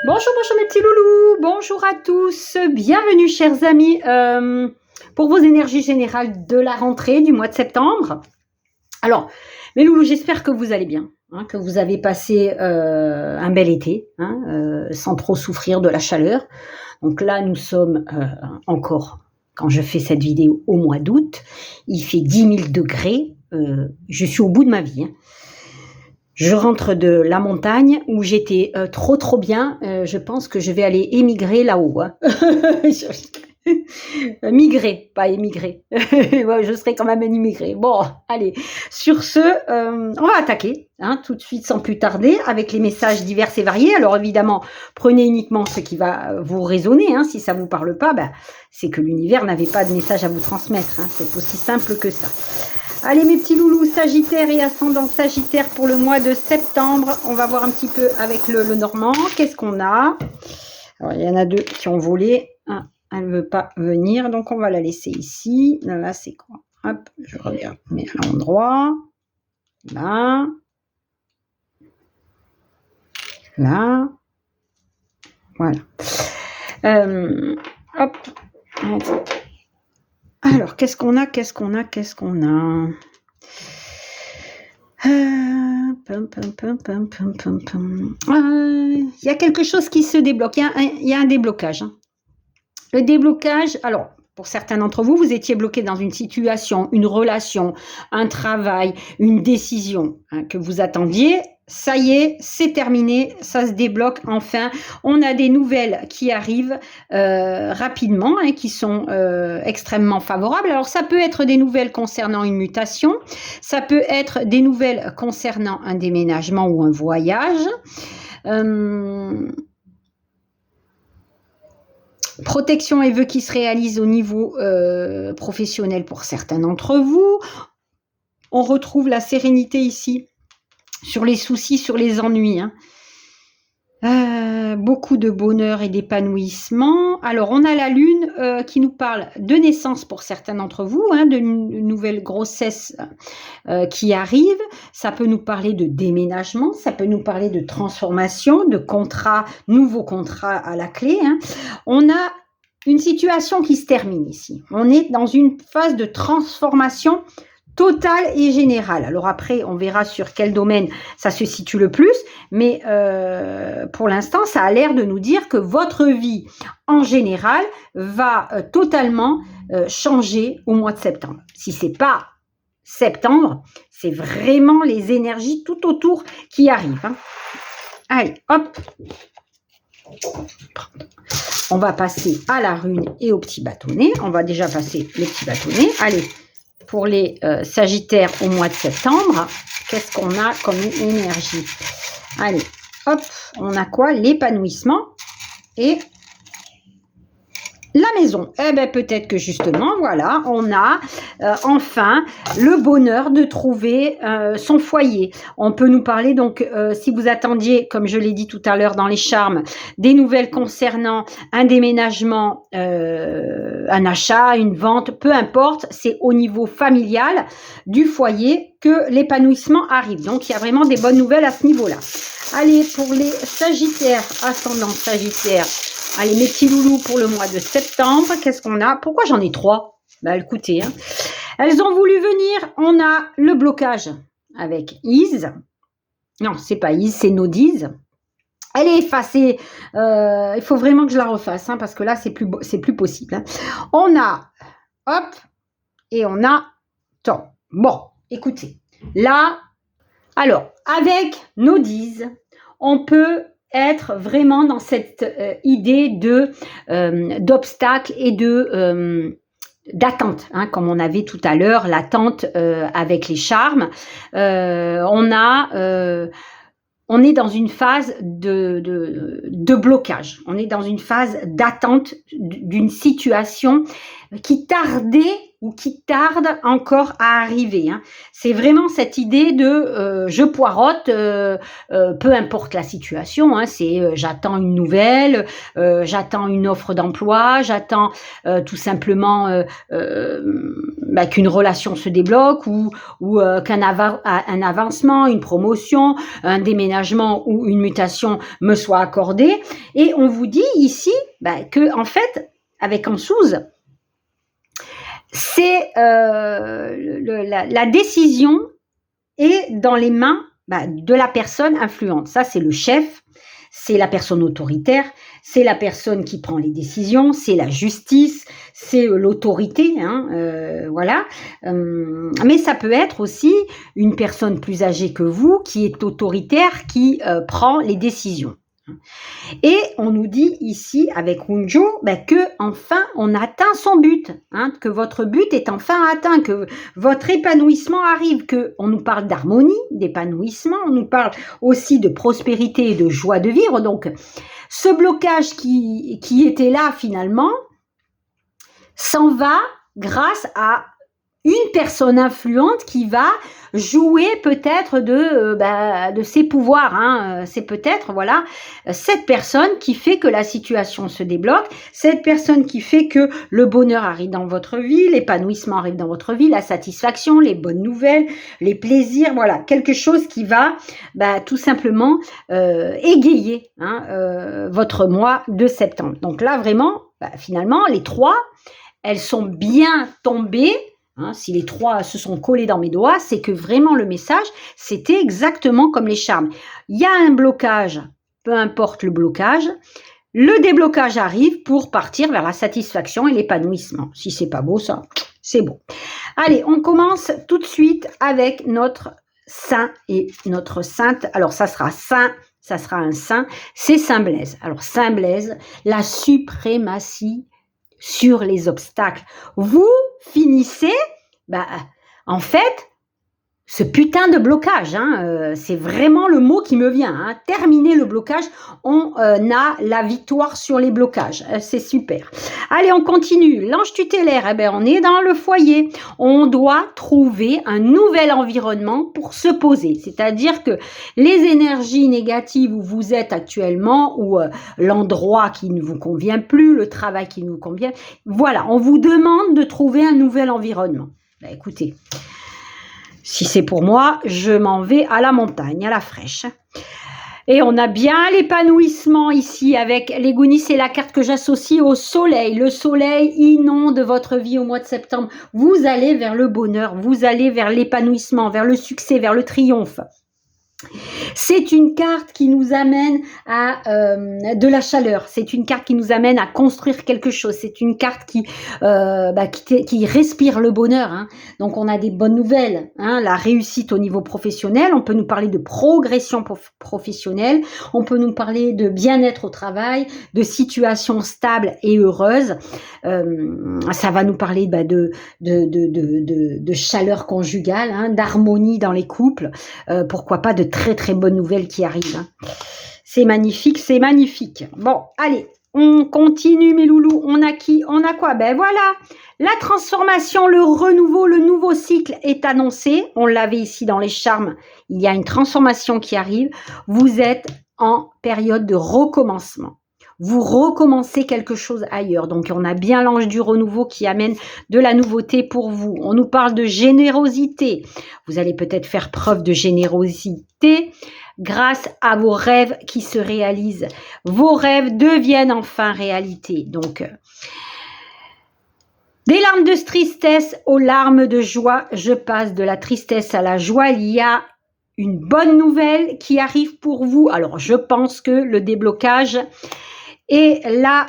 Bonjour, bonjour mes petits loulous, bonjour à tous, bienvenue chers amis pour vos énergies générales de la rentrée du mois de septembre. Alors, mes loulous, j'espère que vous allez bien, que vous avez passé un bel été, sans trop souffrir de la chaleur. Donc là, nous sommes encore, quand je fais cette vidéo, au mois d'août, il fait 10 000 degrés, je suis au bout de ma vie. Je rentre de la montagne où j'étais trop bien. Je pense que je vais aller émigrer là-haut. Migrer, pas émigrer. Ouais, je serai quand même un immigré. Bon, allez. Sur ce, on va attaquer tout de suite sans plus tarder avec les messages divers et variés. Alors évidemment, prenez uniquement ce qui va vous résonner. Si ça vous parle pas, c'est que l'univers n'avait pas de message à vous transmettre. C'est aussi simple que ça. Allez mes petits loulous Sagittaire et ascendant Sagittaire pour le mois de septembre. On va voir un petit peu avec le normand. Qu'est-ce qu'on a? Alors, il y en a deux qui ont volé. Elle ne veut pas venir, donc on va la laisser ici. Là, c'est quoi? Hop, je reviens, mais à l'endroit. Là. Là. Voilà. Hop. Alors, qu'est-ce qu'on a? Il y a quelque chose qui se débloque. Il y a un déblocage. Le déblocage, alors, pour certains d'entre vous, vous étiez bloqué dans une situation, une relation, un travail, une décision que vous attendiez. Ça y est, c'est terminé, ça se débloque enfin. On a des nouvelles qui arrivent rapidement, qui sont extrêmement favorables. Alors, ça peut être des nouvelles concernant une mutation, ça peut être des nouvelles concernant un déménagement ou un voyage. Protection et vœux qui se réalisent au niveau professionnel pour certains d'entre vous. On retrouve la sérénité ici sur les soucis, sur les ennuis. Beaucoup de bonheur et d'épanouissement. Alors, on a la lune qui nous parle de naissance pour certains d'entre vous, de nouvelles grossesses qui arrivent. Ça peut nous parler de déménagement, ça peut nous parler de transformation, de contrat, nouveaux contrats à la clé. On a une situation qui se termine ici. On est dans une phase de transformation totale et générale. Alors après, on verra sur quel domaine ça se situe le plus, mais pour l'instant, ça a l'air de nous dire que votre vie en général va totalement changer au mois de septembre. Si c'est pas septembre, c'est vraiment les énergies tout autour qui arrivent. Allez, hop. On va passer à la rune et au petit bâtonnet. On va déjà passer le petit bâtonnet. Allez. Pour les Sagittaires au mois de septembre, qu'est-ce qu'on a comme énergie? Allez, hop, on a quoi? L'épanouissement et la maison. Eh bien, peut-être que justement, voilà, on a enfin le bonheur de trouver son foyer. On peut nous parler, donc, si vous attendiez, comme je l'ai dit tout à l'heure dans les charmes, des nouvelles concernant un déménagement, un achat, une vente, peu importe, c'est au niveau familial du foyer que l'épanouissement arrive. Donc, il y a vraiment des bonnes nouvelles à ce niveau-là. Allez, pour les Sagittaires, ascendant Sagittaire, allez, mes petits loulous pour le mois de septembre, qu'est-ce qu'on a? Pourquoi j'en ai 3? Écoutez, elles ont voulu venir. On a le blocage avec Ise. Non, c'est pas Ise, c'est Nodise. Elle est effacée. Il faut vraiment que je la refasse, parce que là, c'est plus possible. On a, hop, et on a temps. Bon, écoutez, là, alors, avec Nodise, on peut être vraiment dans cette idée d'obstacle et d'attente, comme on avait tout à l'heure, l'attente avec les charmes. On est dans une phase de blocage. On est dans une phase d'attente d'une situation qui tardait ou qui tarde encore à arriver. Hein. C'est vraiment cette idée de je poirote, peu importe la situation. Hein, c'est j'attends une nouvelle, j'attends une offre d'emploi, j'attends tout simplement qu'une relation se débloque ou qu'un un avancement, une promotion, un déménagement ou une mutation me soit accordé. Et on vous dit ici que en fait, avec Ansouze, c'est la décision est dans les mains de la personne influente. Ça, c'est le chef, c'est la personne autoritaire, c'est la personne qui prend les décisions, c'est la justice, c'est l'autorité, hein, voilà. Mais ça peut être aussi une personne plus âgée que vous qui est autoritaire, qui prend les décisions. Et on nous dit ici avec Runjo que enfin on atteint son but, hein, que votre but est enfin atteint, que votre épanouissement arrive, que on nous parle d'harmonie, d'épanouissement, on nous parle aussi de prospérité et de joie de vivre. Donc ce blocage qui était là finalement s'en va grâce à une personne influente qui va jouer peut-être de ses pouvoirs. Hein. C'est peut-être voilà cette personne qui fait que la situation se débloque, cette personne qui fait que le bonheur arrive dans votre vie, l'épanouissement arrive dans votre vie, la satisfaction, les bonnes nouvelles, les plaisirs, voilà, quelque chose qui va tout simplement égayer votre mois de septembre. Donc là vraiment, finalement, les trois, elles sont bien tombées. Hein, si les trois se sont collés dans mes doigts, c'est que vraiment le message, c'était exactement comme les charmes. Il y a un blocage, peu importe le blocage, le déblocage arrive pour partir vers la satisfaction et l'épanouissement. Si c'est pas beau, ça, c'est beau. Allez, on commence tout de suite avec notre saint et notre sainte. Alors, ça sera saint, ça sera un saint, c'est Saint Blaise. Alors, Saint Blaise, la suprématie sur les obstacles. Vous finissez, en fait, ce putain de blocage, hein, c'est vraiment le mot qui me vient. Hein, terminer le blocage, on a la victoire sur les blocages. C'est super. Allez, on continue. L'ange tutélaire, on est dans le foyer. On doit trouver un nouvel environnement pour se poser. C'est-à-dire que les énergies négatives où vous êtes actuellement, ou l'endroit qui ne vous convient plus, le travail qui ne vous convient, voilà, on vous demande de trouver un nouvel environnement. Écoutez, si c'est pour moi, je m'en vais à la montagne, à la fraîche. Et on a bien l'épanouissement ici avec les Gounis, c'est la carte que j'associe au soleil. Le soleil inonde votre vie au mois de septembre. Vous allez vers le bonheur, vous allez vers l'épanouissement, vers le succès, vers le triomphe. C'est une carte qui nous amène à de la chaleur. C'est une carte qui nous amène à construire quelque chose. C'est une carte qui respire le bonheur. Hein. Donc, on a des bonnes nouvelles. Hein. La réussite au niveau professionnel. On peut nous parler de progression professionnelle. On peut nous parler de bien-être au travail, de situation stable et heureuse. Ça va nous parler de chaleur conjugale, hein, d'harmonie dans les couples. Pourquoi pas de très très bonnes nouvelles qui arrivent. Hein. C'est magnifique, c'est magnifique. Bon, allez, on continue mes loulous. On a qui? On a quoi? Voilà, la transformation, le renouveau, le nouveau cycle est annoncé. On l'avait ici dans les charmes. Il y a une transformation qui arrive. Vous êtes en période de recommencement. Vous recommencez quelque chose ailleurs. Donc, on a bien l'ange du renouveau qui amène de la nouveauté pour vous. On nous parle de générosité. Vous allez peut-être faire preuve de générosité grâce à vos rêves qui se réalisent. Vos rêves deviennent enfin réalité. Donc, des larmes de tristesse aux larmes de joie. Je passe de la tristesse à la joie. Il y a une bonne nouvelle qui arrive pour vous. Alors, je pense que le déblocage et là,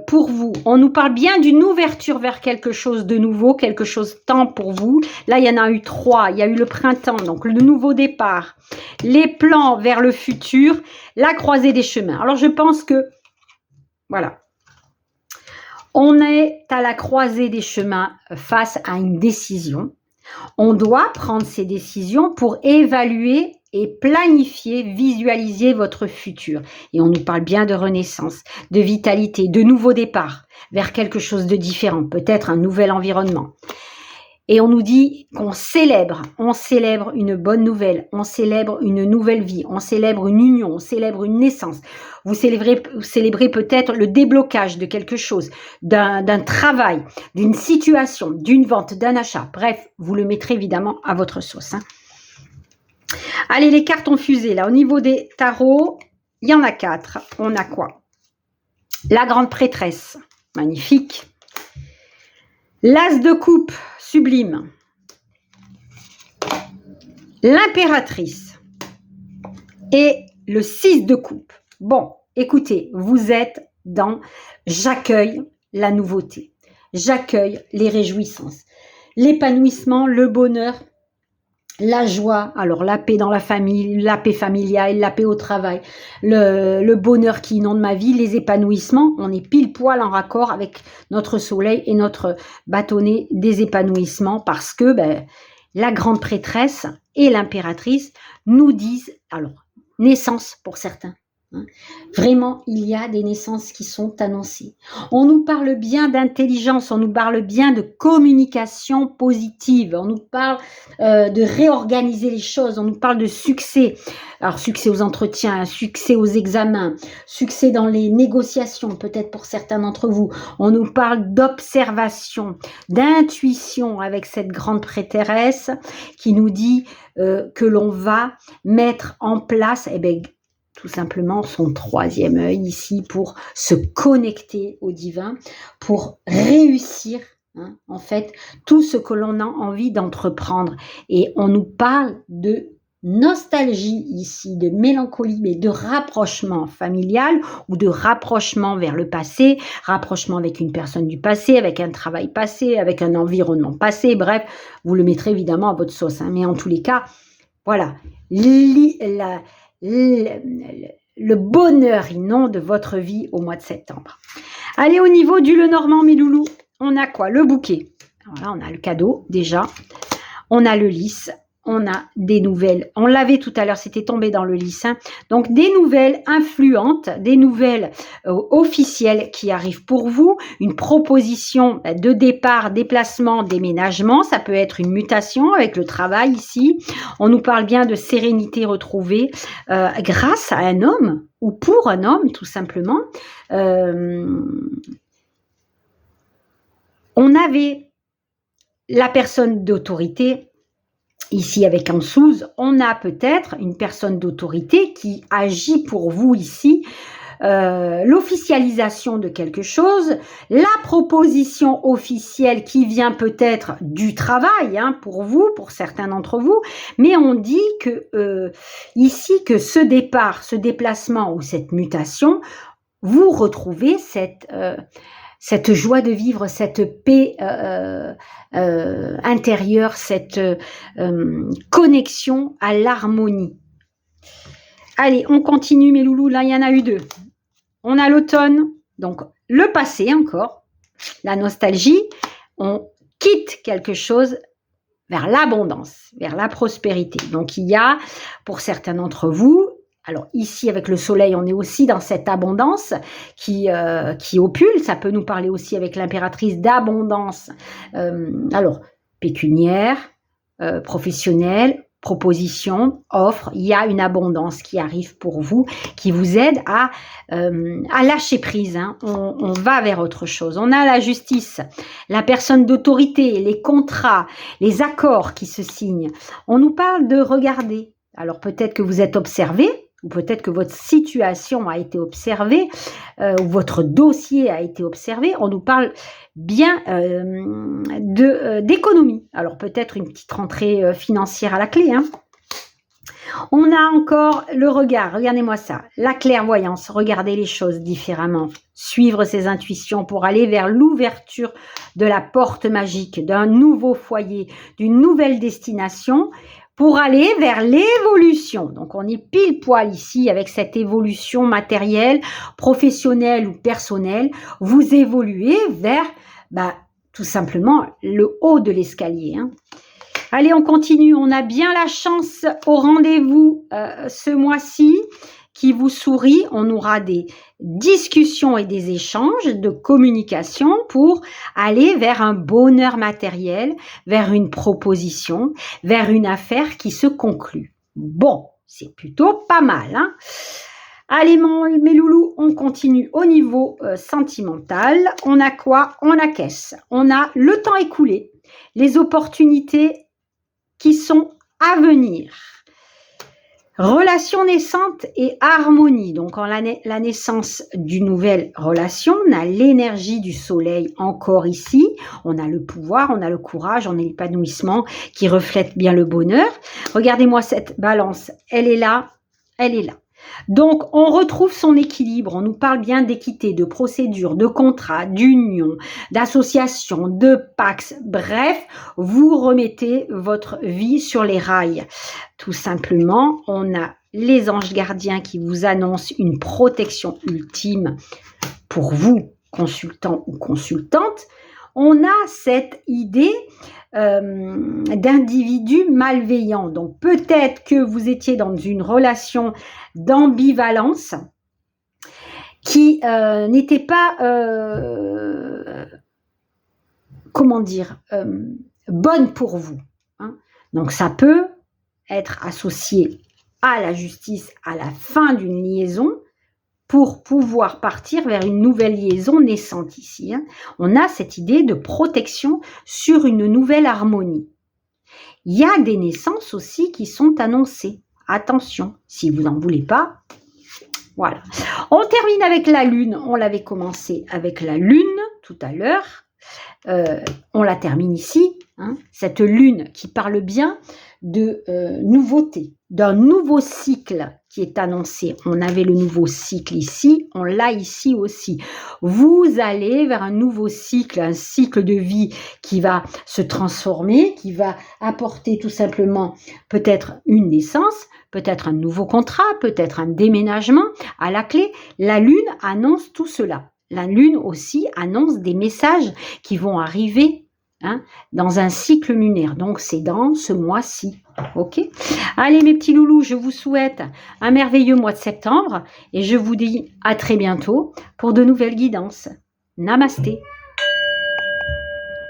pour vous, on nous parle bien d'une ouverture vers quelque chose de nouveau, quelque chose tant pour vous. Là, il y en a eu 3. Il y a eu le printemps, donc le nouveau départ, les plans vers le futur, la croisée des chemins. Alors, je pense que, voilà, on est à la croisée des chemins face à une décision. On doit prendre ces décisions pour évaluer et planifiez, visualisez votre futur. Et on nous parle bien de renaissance, de vitalité, de nouveau départ vers quelque chose de différent, peut-être un nouvel environnement. Et on nous dit qu'on célèbre une bonne nouvelle, on célèbre une nouvelle vie, on célèbre une union, on célèbre une naissance. Vous célébrez peut-être le déblocage de quelque chose, d'un travail, d'une situation, d'une vente, d'un achat. Bref, vous le mettrez évidemment à votre sauce. Allez, les cartes ont fusé. Là, au niveau des tarots, il y en a 4. On a quoi? La grande prêtresse, magnifique. L'as de coupe, sublime. L'impératrice. Et le 6 de coupe. Bon, écoutez, vous êtes dans « j'accueille la nouveauté ». J'accueille les réjouissances. L'épanouissement, le bonheur, la joie, alors la paix dans la famille, la paix familiale, la paix au travail, le bonheur qui inonde ma vie, les épanouissements, on est pile poil en raccord avec notre soleil et notre bâtonnet des épanouissements parce que la grande prêtresse et l'impératrice nous disent, alors, naissance pour certains. Vraiment, il y a des naissances qui sont annoncées. On nous parle bien d'intelligence, on nous parle bien de communication positive, on nous parle de réorganiser les choses, on nous parle de succès. Alors, succès aux entretiens, succès aux examens, succès dans les négociations, peut-être pour certains d'entre vous. On nous parle d'observation, d'intuition avec cette grande prêtresse qui nous dit que l'on va mettre en place, tout simplement son 3e œil ici pour se connecter au divin, pour réussir en fait tout ce que l'on a envie d'entreprendre. Et on nous parle de nostalgie ici, de mélancolie, mais de rapprochement familial ou de rapprochement vers le passé, rapprochement avec une personne du passé, avec un travail passé, avec un environnement passé, bref, vous le mettrez évidemment à votre sauce. Mais en tous les cas, voilà, le bonheur inonde votre vie au mois de septembre. Allez, au niveau du Lenormand, mes loulous, on a quoi? Le bouquet. Alors là, on a le cadeau, déjà. On a le lys. On a des nouvelles. On l'avait tout à l'heure, c'était tombé dans le lys. Donc, des nouvelles influentes, des nouvelles officielles qui arrivent pour vous. Une proposition de départ, déplacement, déménagement. Ça peut être une mutation avec le travail ici. On nous parle bien de sérénité retrouvée grâce à un homme ou pour un homme, tout simplement. On avait la personne d'autorité. Ici, avec un sous, on a peut-être une personne d'autorité qui agit pour vous ici, l'officialisation de quelque chose, la proposition officielle qui vient peut-être du travail, pour vous, pour certains d'entre vous, mais on dit que ici, que ce départ, ce déplacement ou cette mutation, vous retrouvez cette joie de vivre, cette paix intérieure, cette connexion à l'harmonie. Allez, on continue mes loulous, là il y en a eu 2. On a l'automne, donc le passé encore, la nostalgie, on quitte quelque chose vers l'abondance, vers la prospérité. Donc il y a, pour certains d'entre vous, alors ici avec le soleil, on est aussi dans cette abondance qui opule. Ça peut nous parler aussi avec l'impératrice d'abondance. Alors pécuniaire, professionnelle, proposition, offre. Il y a une abondance qui arrive pour vous, qui vous aide à lâcher prise. On va vers autre chose. On a la justice, la personne d'autorité, les contrats, les accords qui se signent. On nous parle de regarder. Alors peut-être que vous êtes observé, ou peut-être que votre situation a été observée, ou votre dossier a été observé. On nous parle bien d'économie. Alors peut-être une petite rentrée financière à la clé. On a encore le regard, regardez-moi ça, la clairvoyance, regarder les choses différemment, suivre ses intuitions pour aller vers l'ouverture de la porte magique, d'un nouveau foyer, d'une nouvelle destination, pour aller vers l'évolution. Donc, on est pile poil ici avec cette évolution matérielle, professionnelle ou personnelle. Vous évoluez vers, tout simplement, le haut de l'escalier. Allez, on continue. On a bien la chance au rendez-vous ce mois-ci qui vous sourit. On aura des discussions et des échanges de communication pour aller vers un bonheur matériel, vers une proposition, vers une affaire qui se conclut. Bon, c'est plutôt pas mal, hein? Allez, mes loulous, on continue au niveau sentimental. On a quoi? On a caisse. On a le temps écoulé, les opportunités qui sont à venir. Relation naissante et harmonie. Donc, en la naissance d'une nouvelle relation, on a l'énergie du soleil encore ici. On a le pouvoir, on a le courage, on a l'épanouissement qui reflète bien le bonheur. Regardez-moi cette balance. Elle est là, elle est là. Donc, on retrouve son équilibre. On nous parle bien d'équité, de procédure, de contrat, d'union, d'association, de pax. Bref, vous remettez votre vie sur les rails. Tout simplement, on a les anges gardiens qui vous annoncent une protection ultime pour vous, consultant ou consultante. On a cette idée d'individus malveillants. Donc, peut-être que vous étiez dans une relation d'ambivalence qui n'était pas, comment dire, bonne pour vous. Hein. Donc, ça peut être associé à la justice à la fin d'une liaison pour pouvoir partir vers une nouvelle liaison naissante ici. Hein. On a cette idée de protection sur une nouvelle harmonie. Il y a des naissances aussi qui sont annoncées. Attention, si vous n'en voulez pas, voilà. On termine avec la lune. On l'avait commencé avec la lune tout à l'heure. On la termine ici. Hein. Cette lune qui parle bien de nouveauté, d'un nouveau cycle qui est annoncé. On avait le nouveau cycle ici, on l'a ici aussi. Vous allez vers un nouveau cycle, un cycle de vie qui va se transformer, qui va apporter tout simplement peut-être une naissance, peut-être un nouveau contrat, peut-être un déménagement à la clé. La lune annonce tout cela. La lune aussi annonce des messages qui vont arriver dans un cycle lunaire. Donc, c'est dans ce mois-ci. OK? Allez, mes petits loulous, je vous souhaite un merveilleux mois de septembre et je vous dis à très bientôt pour de nouvelles guidances. Namasté.